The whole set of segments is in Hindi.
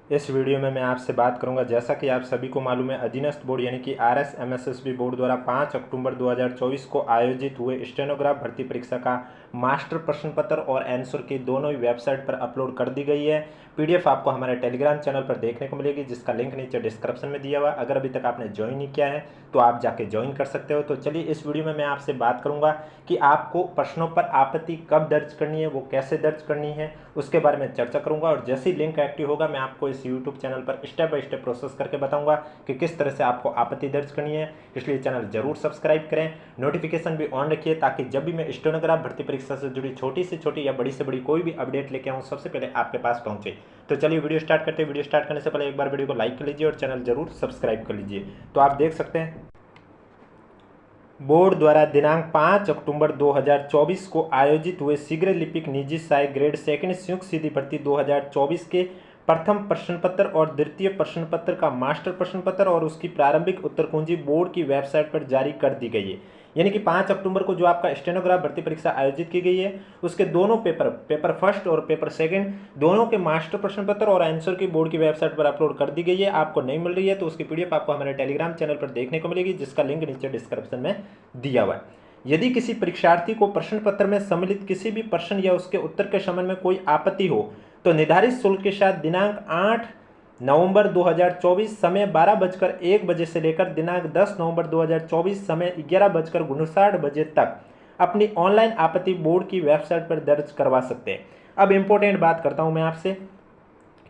इस वीडियो में मैं आपसे बात करूंगा, जैसा कि आप सभी को मालूम है, अधीनस्थ बोर्ड यानी कि RSMSSB बोर्ड द्वारा 5 अक्टूबर 2024 को आयोजित हुए स्टेनोग्राफ भर्ती परीक्षा का मास्टर प्रश्न पत्र और आंसर की दोनों ही वेबसाइट पर अपलोड कर दी गई है। PDF आपको हमारे टेलीग्राम चैनल पर देखने को मिलेगी, जिसका लिंक नीचे डिस्क्रिप्शन में दिया हुआ है। अगर अभी तक आपने ज्वाइन नहीं किया है तो आप जाके ज्वाइन कर सकते हो। तो चलिए, इस वीडियो में मैं आपसे बात करूंगा कि आपको प्रश्नों पर आपत्ति कब दर्ज करनी है, वो कैसे दर्ज करनी है, उसके बारे में चर्चा करूंगा। और जैसे ही लिंक एक्टिव होगा, मैं आपको इस यूट्यूब चैनल पर स्टेप बाय स्टेप प्रोसेस करके बताऊंगा कि किस तरह से आपको आपत्ति दर्ज करनी है। इसलिए चैनल जरूर सब्सक्राइब करें, नोटिफिकेशन भी ऑन रखिए, ताकि जब भी मैं स्टेनोग्राफ भर्ती परीक्षा से जुड़ी छोटी से छोटी या बड़ी से बड़ी कोई भी अपडेट लेके आऊँ, सबसे पहले आपके पास पहुंचे। तो चलिए वीडियो स्टार्ट करते हैं। वीडियो स्टार्ट करने से पहले एक बार वीडियो को लाइक कर लीजिए और चैनल जरूर सब्सक्राइब कर लीजिए। तो आप देख सकते हैं, बोर्ड द्वारा दिनांक 5 अक्टूबर 2024 को आयोजित हुए शीघ्र लिपिक निजी सहायक ग्रेड सेकंड संयुक्त सीधी भर्ती 2024 के प्रथम प्रश्न पत्र और द्वितीय प्रश्न पत्र का मास्टर प्रश्न पत्र और उसकी प्रारंभिक उत्तर कुंजी बोर्ड की वेबसाइट पर जारी कर दी गई है। यानी कि 5 अक्टूबर को जो आपका स्टेनोग्राफ भर्ती परीक्षा आयोजित की गई है, उसके दोनों पेपर फर्स्ट और पेपर सेकंड, दोनों के मास्टर प्रश्न पत्र और आंसर की बोर्ड की वेबसाइट पर अपलोड कर दी गई है। आपको नहीं मिल रही है तो उसकी PDF आपको हमारे टेलीग्राम चैनल पर देखने को मिलेगी, जिसका लिंक नीचे डिस्क्रिप्शन में दिया हुआ है। यदि किसी परीक्षार्थी को प्रश्न पत्र में सम्मिलित किसी भी प्रश्न या उसके उत्तर के संबंध में कोई आपत्ति हो, तो निर्धारित शुल्क के साथ दिनांक 8 नवंबर 2024 समय 12:01 से लेकर दिनांक 10 नवंबर 2024 समय 11:59 बजे तक अपनी ऑनलाइन आपत्ति बोर्ड की वेबसाइट पर दर्ज करवा सकते हैं। अब इंपॉर्टेंट बात करता हूं मैं आपसे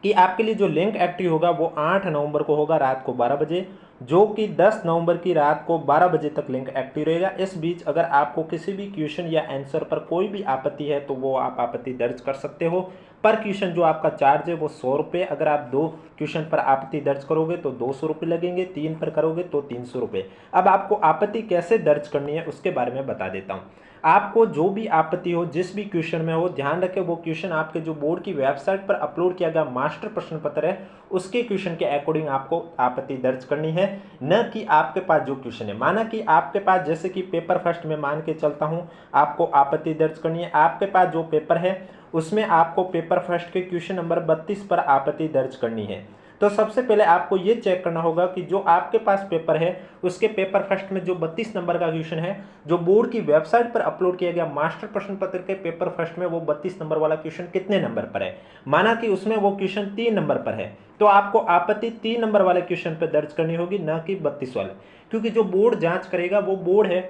कि आपके लिए जो लिंक एक्टिव होगा वो 8 नवंबर को होगा रात को 12 बजे, जो कि 10 नवंबर की रात को 12 बजे तक लिंक एक्टिव रहेगा। इस बीच अगर आपको किसी भी क्वेश्चन या आंसर पर कोई भी आपत्ति है तो वो आप आपत्ति दर्ज कर सकते हो। पर क्वेश्चन जो आपका चार्ज है वो 100 रुपये। अगर आप 2 क्वेश्चन पर आपत्ति दर्ज करोगे तो 200 रुपये लगेंगे, 3 पर करोगे तो 300 रुपये। अब आपको आपत्ति कैसे दर्ज करनी है उसके बारे में बता देता हूँ। आपको जो भी आपत्ति हो, जिस भी क्वेश्चन में हो, ध्यान रखें वो क्वेश्चन आपके जो बोर्ड की वेबसाइट पर अपलोड किया गया मास्टर प्रश्न पत्र है, उसके क्वेश्चन के अकॉर्डिंग आपको आपत्ति दर्ज करनी है, न कि आपके पास जो क्वेश्चन है। माना कि आपके पास, जैसे कि पेपर फर्स्ट में मान के चलता हूं, आपको आपत्ति दर्ज करनी है। आपके पास जो पेपर है उसमें आपको पेपर फर्स्ट के क्वेश्चन नंबर 32 पर आपत्ति दर्ज करनी है। तो सबसे पहले आपको ये चेक करना होगा कि जो आपके पास पेपर है उसके पेपर फर्स्ट में जो 32 नंबर का क्वेश्चन है, जो बोर्ड की वेबसाइट पर अपलोड किया गया मास्टर प्रश्न पत्र के पेपर फर्स्ट में, वो 32 नंबर वाला क्वेश्चन कितने नंबर पर है। माना कि उसमें वो क्वेश्चन 3 नंबर पर है, तो आपको आपत्ति 3 नंबर वाले क्वेश्चन पर दर्ज करनी होगी, न कि 32 वाले। क्योंकि जो बोर्ड जांच करेगा वो बोर्ड है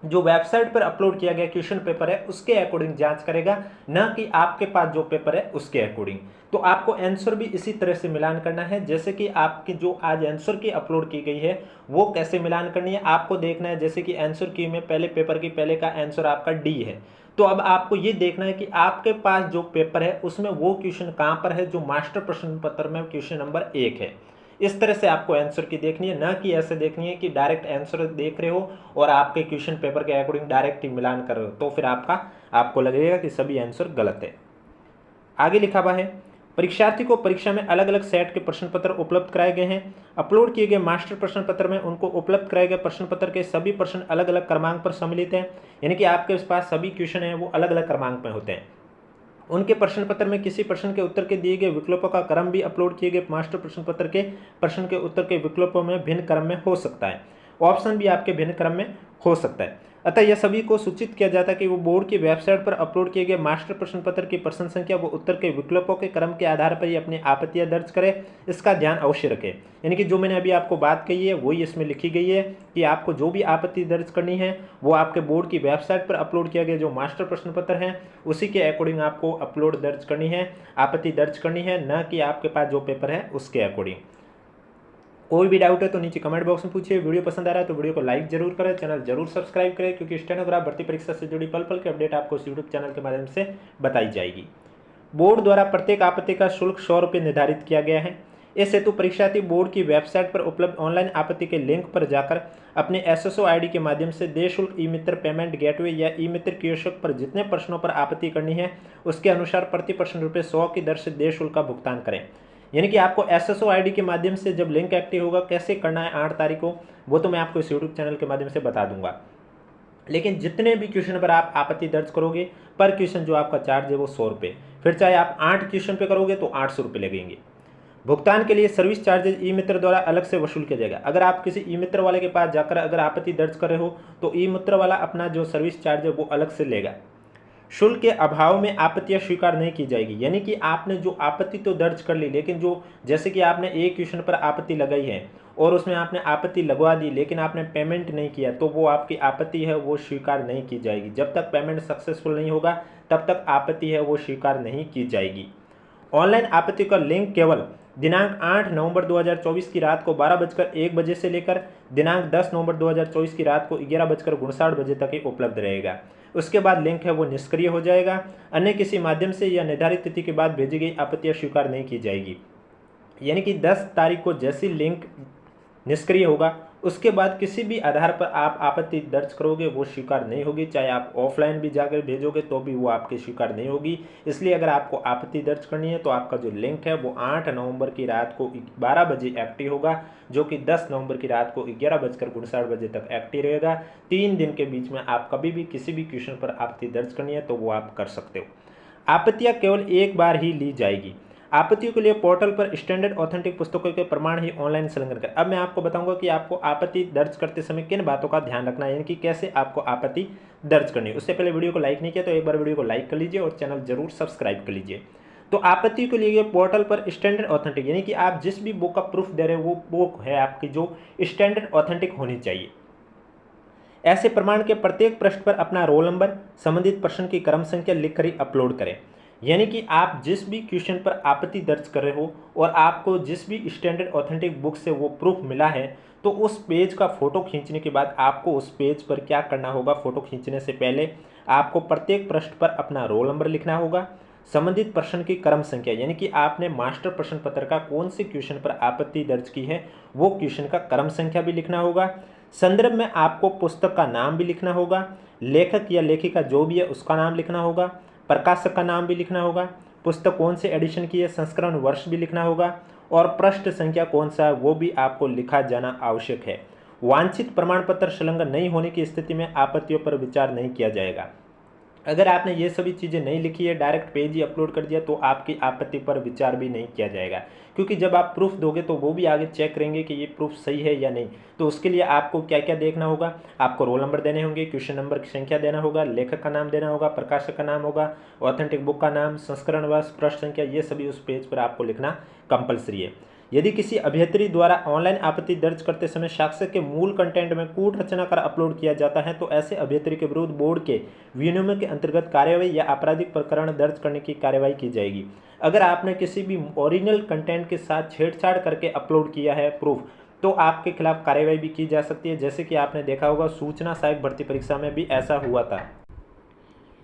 जो वेबसाइट पर अपलोड किया गया क्वेश्चन पेपर है उसके अकॉर्डिंग जांच करेगा, न कि आपके पास जो पेपर है उसके अकॉर्डिंग। तो आपको आंसर भी इसी तरह से मिलान करना है, जैसे कि आपकी जो आज आंसर की अपलोड की गई है वो कैसे मिलान करनी है आपको देखना है। जैसे कि आंसर की में पहले पेपर की पहले का आंसर आपका डी है, तो अब आपको ये देखना है कि आपके पास जो पेपर है उसमें वो क्वेश्चन कहाँ पर है जो मास्टर प्रश्न पत्र में क्वेश्चन नंबर 1 है। इस तरह से आपको आंसर की देखनी है, न कि ऐसे देखनी है कि डायरेक्ट आंसर देख रहे हो और आपके क्वेश्चन पेपर के अकॉर्डिंग डायरेक्ट ही मिलान कर रहे हो, तो फिर आपको लगेगा कि सभी आंसर गलत है। आगे लिखा हुआ है, परीक्षार्थी को परीक्षा में अलग अलग सेट के प्रश्न पत्र उपलब्ध कराए गए हैं। अपलोड किए गए मास्टर प्रश्न पत्र में उनको उपलब्ध कराए गए प्रश्न पत्र के सभी प्रश्न अलग अलग क्रमांक पर सम्मिलित हैं। यानी कि आपके पास सभी क्वेश्चन हैं वो अलग अलग क्रमांक में होते हैं। उनके प्रश्न पत्र में किसी प्रश्न के उत्तर के दिए गए विकल्पों का क्रम भी अपलोड किए गए मास्टर प्रश्न पत्र के प्रश्न के उत्तर के विकल्पों में भिन्न क्रम में हो सकता है। ऑप्शन भी आपके भिन्न क्रम में हो सकता है। अतः यह सभी को सूचित किया जाता है कि वो बोर्ड की वेबसाइट पर अपलोड किए गए मास्टर प्रश्न पत्र की प्रश्न संख्या व उत्तर के विकल्पों के क्रम के आधार पर ही अपनी आपत्तियां दर्ज करें। इसका ध्यान अवश्य रखें। यानी कि जो मैंने अभी आपको बात कही है वही इसमें लिखी गई है कि आपको जो भी आपत्ति दर्ज करनी है वो आपके बोर्ड की वेबसाइट पर अपलोड किया गया जो मास्टर प्रश्न पत्र है उसी के अकॉर्डिंग आपको अपलोड दर्ज करनी है, आपत्ति दर्ज करनी है, न कि आपके पास जो पेपर है उसके अकॉर्डिंग। कोई भी डाउट है तो नीचे कमेंट बॉक्स में पूछिए। वीडियो पसंद आ रहा है तो वीडियो को लाइक जरूर करें, चैनल जरूर सब्सक्राइब करें, क्योंकि स्टेनोग्राफ भर्ती परीक्षा से जुड़ी पल पल की अपडेट आपको इस यूट्यूब चैनल के माध्यम से बताई जाएगी। बोर्ड द्वारा प्रत्येक आपत्ति का शुल्क 100 रुपये निर्धारित किया गया है। इस हेतु परीक्षार्थी बोर्ड की वेबसाइट पर उपलब्ध ऑनलाइन आपत्ति के लिंक पर जाकर अपने SSO ID के माध्यम से देय शुल्क ई मित्र पेमेंट गेटवे या ई मित्र कियोस्क पर जितने प्रश्नों पर आपत्ति करनी है उसके अनुसार प्रति प्रश्न ₹100 की दर से देय शुल्क का भुगतान करें। यानी कि आपको SSO ID के माध्यम से जब लिंक एक्टिव होगा कैसे करना है 8 तारीख को, वो तो मैं आपको इस यूट्यूब चैनल के माध्यम से बता दूंगा। लेकिन जितने भी क्वेश्चन पर आप आपत्ति दर्ज करोगे पर क्वेश्चन जो आपका चार्ज है वो 100 रुपये, फिर चाहे आप 8 क्वेश्चन पे करोगे तो 800 रुपये लगेंगे। भुगतान के लिए सर्विस चार्जेज ई मित्र द्वारा अलग से वसूल किया जाएगा। अगर आप किसी ई मित्र वाले के पास जाकर अगर आपत्ति दर्ज कर रहे हो तो ई मित्र वाला अपना जो सर्विस चार्ज है वो अलग से लेगा। शुल्क के अभाव में आपत्तियां स्वीकार नहीं की जाएगी, यानी कि आपने जो आपत्ति तो दर्ज कर ली, लेकिन जो जैसे कि आपने एक क्वेश्चन पर आपत्ति लगाई है और उसमें आपने आपत्ति लगवा दी लेकिन आपने पेमेंट नहीं किया, तो वो आपकी आपत्ति है वो स्वीकार नहीं की जाएगी। जब तक पेमेंट सक्सेसफुल नहीं होगा तब तक आपत्ति है वो स्वीकार नहीं की जाएगी। ऑनलाइन आपत्ति का लिंक केवल दिनांक 8 नवंबर 2024 की रात को 12:01 से लेकर दिनांक 10 नवंबर 2024 की रात को 11:59 तक ही उपलब्ध रहेगा। उसके बाद लिंक है वो निष्क्रिय हो जाएगा। अन्य किसी माध्यम से या निर्धारित तिथि के बाद भेजी गई आपत्तियां स्वीकार नहीं की जाएगी। यानी कि 10 तारीख को जैसी लिंक निष्क्रिय होगा उसके बाद किसी भी आधार पर आप आपत्ति दर्ज करोगे वो स्वीकार नहीं होगी, चाहे आप ऑफलाइन भी जाकर भेजोगे तो भी वो आपकी स्वीकार नहीं होगी। इसलिए अगर आपको आपत्ति दर्ज करनी है तो आपका जो लिंक है वो 8 नवंबर की रात को 12 बजे एक्टिव होगा, जो कि 10 नवंबर की रात को 11:59 तक एक्टिव रहेगा। 3 दिन के बीच में आप कभी भी किसी भी क्वेश्चन पर आपत्ति दर्ज करनी है तो वो आप कर सकते हो। आपत्तियां केवल एक बार ही ली जाएगी। आपत्तियों के लिए पोर्टल पर स्टैंडर्ड ऑथेंटिक पुस्तकों के प्रमाण ही ऑनलाइन संलग्न करें। अब मैं आपको बताऊंगा कि आपको आपत्ति दर्ज करते समय किन बातों का ध्यान रखना है, यानी कि कैसे आपको आपत्ति दर्ज करनी है। उससे पहले वीडियो को लाइक नहीं किया तो एक बार वीडियो को लाइक कर लीजिए और चैनल जरूर सब्सक्राइब कर लीजिए। तो आपत्ति के लिए पोर्टल पर स्टैंडर्ड ऑथेंटिक, यानी कि आप जिस भी बुक का प्रूफ दे रहे हो वो बुक है आपकी जो स्टैंडर्ड ऑथेंटिक होनी चाहिए। ऐसे प्रमाण के प्रत्येक पृष्ठ पर अपना रोल नंबर, संबंधित प्रश्न की क्रम संख्या लिखकर ही अपलोड करें। यानी कि आप जिस भी क्वेश्चन पर आपत्ति दर्ज कर रहे हो और आपको जिस भी स्टैंडर्ड ऑथेंटिक बुक से वो प्रूफ मिला है तो उस पेज का फोटो खींचने के बाद आपको उस पेज पर क्या करना होगा, फोटो खींचने से पहले आपको प्रत्येक पृष्ठ पर अपना रोल नंबर लिखना होगा, संबंधित प्रश्न की क्रम संख्या, यानी कि आपने मास्टर प्रश्न पत्र का कौन से क्वेश्चन पर आपत्ति दर्ज की है वो क्वेश्चन का क्रम संख्या भी लिखना होगा। संदर्भ में आपको पुस्तक का नाम भी लिखना होगा, लेखक या लेखिका जो भी है उसका नाम लिखना होगा, प्रकाशक का नाम भी लिखना होगा, पुस्तक कौन से एडिशन की है, संस्करण वर्ष भी लिखना होगा और पृष्ठ संख्या कौन सा है वो भी आपको लिखा जाना आवश्यक है। वांछित प्रमाण पत्र संलग्न नहीं होने की स्थिति में आपत्तियों पर विचार नहीं किया जाएगा। अगर आपने ये सभी चीज़ें नहीं लिखी है, डायरेक्ट पेज ही अपलोड कर दिया तो आपकी आपत्ति पर विचार भी नहीं किया जाएगा, क्योंकि जब आप प्रूफ दोगे तो वो भी आगे चेक करेंगे कि ये प्रूफ सही है या नहीं। तो उसके लिए आपको क्या क्या देखना होगा, आपको रोल नंबर देने होंगे, क्वेश्चन नंबर की संख्या देना होगा, लेखक का नाम देना होगा, प्रकाशक का नाम होगा, ऑथेंटिक बुक का नाम, संस्करण वर्ष, पृष्ठ संख्या, ये सभी उस पेज पर आपको लिखना कंपलसरी है। यदि किसी अभ्यर्थी द्वारा ऑनलाइन आपत्ति दर्ज करते समय साक्ष्य के मूल कंटेंट में कूट रचना कर अपलोड किया जाता है तो ऐसे अभ्यर्थी के विरुद्ध बोर्ड के विनियमों के अंतर्गत कार्यवाही या आपराधिक प्रकरण दर्ज करने की कार्यवाही की जाएगी। अगर आपने किसी भी ओरिजिनल कंटेंट के साथ छेड़छाड़ करके अपलोड किया है प्रूफ तो आपके खिलाफ कार्यवाही भी की जा सकती है। जैसे कि आपने देखा होगा सूचना सहायक भर्ती परीक्षा में भी ऐसा हुआ था।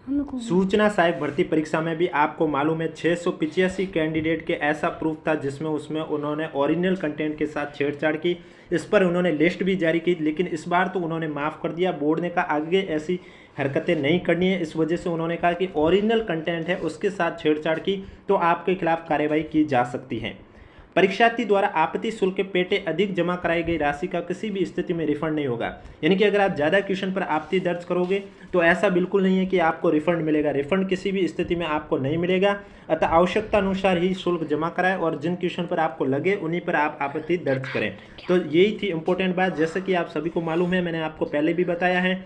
सूचना सहायक भर्ती परीक्षा में भी आपको मालूम है 685 कैंडिडेट के ऐसा प्रूफ था जिसमें उसमें उन्होंने ओरिजिनल कंटेंट के साथ छेड़छाड़ की। इस पर उन्होंने लिस्ट भी जारी की, लेकिन इस बार तो उन्होंने माफ़ कर दिया। बोर्ड ने कहा आगे ऐसी हरकतें नहीं करनी है, इस वजह से उन्होंने कहा कि ओरिजिनल कंटेंट है उसके साथ छेड़छाड़ की तो आपके खिलाफ कार्रवाई की जा सकती है। परीक्षार्थी द्वारा आपत्ति शुल्क के पेटे अधिक जमा कराई गई राशि का किसी भी स्थिति में रिफंड नहीं होगा। यानी कि अगर आप ज़्यादा क्वेश्चन पर आपत्ति दर्ज करोगे तो ऐसा बिल्कुल नहीं है कि आपको रिफंड मिलेगा। रिफंड किसी भी स्थिति में आपको नहीं मिलेगा। अतः आवश्यकता अनुसार ही शुल्क जमा कराएं और जिन क्वेश्चन पर आपको लगे उन्हीं पर आप आपत्ति दर्ज करें। तो यही थी इंपॉर्टेंट बात। जैसे कि आप सभी को मालूम है, मैंने आपको पहले भी बताया है,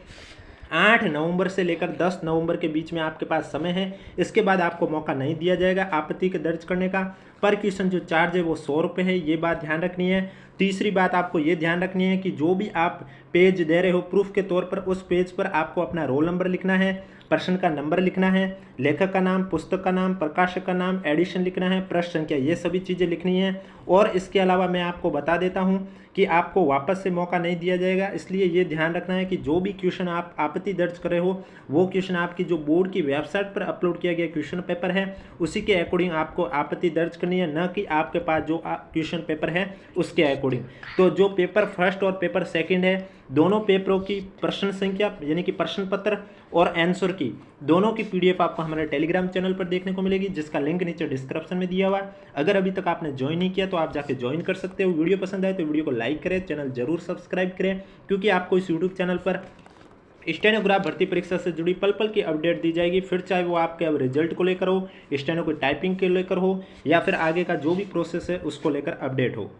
8 नवंबर से लेकर 10 नवंबर के बीच में आपके पास समय है। इसके बाद आपको मौका नहीं दिया जाएगा आपत्ति के दर्ज करने का। पर क्वेश्चन जो चार्ज है वो 100 रुपये है, ये बात ध्यान रखनी है। तीसरी बात आपको ये ध्यान रखनी है कि जो भी आप पेज दे रहे हो प्रूफ के तौर पर, उस पेज पर आपको अपना रोल नंबर लिखना है, प्रश्न का नंबर लिखना है, लेखक का नाम, पुस्तक का नाम, प्रकाशक का नाम, एडिशन लिखना है, पृष्ठ संख्या, ये सभी चीज़ें लिखनी है। और इसके अलावा मैं आपको बता देता हूँ कि आपको वापस से मौका नहीं दिया जाएगा, इसलिए ये ध्यान रखना है कि जो भी क्वेश्चन आप आपत्ति दर्ज कर रहे हो वो क्वेश्चन आपकी जो बोर्ड की वेबसाइट पर अपलोड किया गया क्वेश्चन पेपर है उसी के अकॉर्डिंग आपको आपत्ति दर्ज करनी है, न कि आपके पास जो क्वेश्चन पेपर है उसके अकॉर्डिंग। तो जो पेपर फर्स्ट और पेपर सेकंड है, दोनों पेपरों की प्रश्न संख्या यानी कि प्रश्न पत्र और आंसर की दोनों की पीडीएफ आपको हमारे टेलीग्राम चैनल पर देखने को मिलेगी, जिसका लिंक नीचे डिस्क्रिप्शन में दिया हुआ है। अगर अभी तक आपने ज्वाइन नहीं किया तो आप जाके ज्वाइन कर सकते हो। वीडियो पसंद आए तो वीडियो को लाइक करें, चैनल जरूर सब्सक्राइब करें, क्योंकि आपको इस यूट्यूब चैनल पर स्टेनोग्राफ भर्ती परीक्षा से जुड़ी पल पल की अपडेट दी जाएगी, फिर चाहे वो आपके अब रिजल्ट को लेकर हो, स्टेनो की टाइपिंग के लेकर हो या फिर आगे का जो भी प्रोसेस है उसको लेकर अपडेट हो।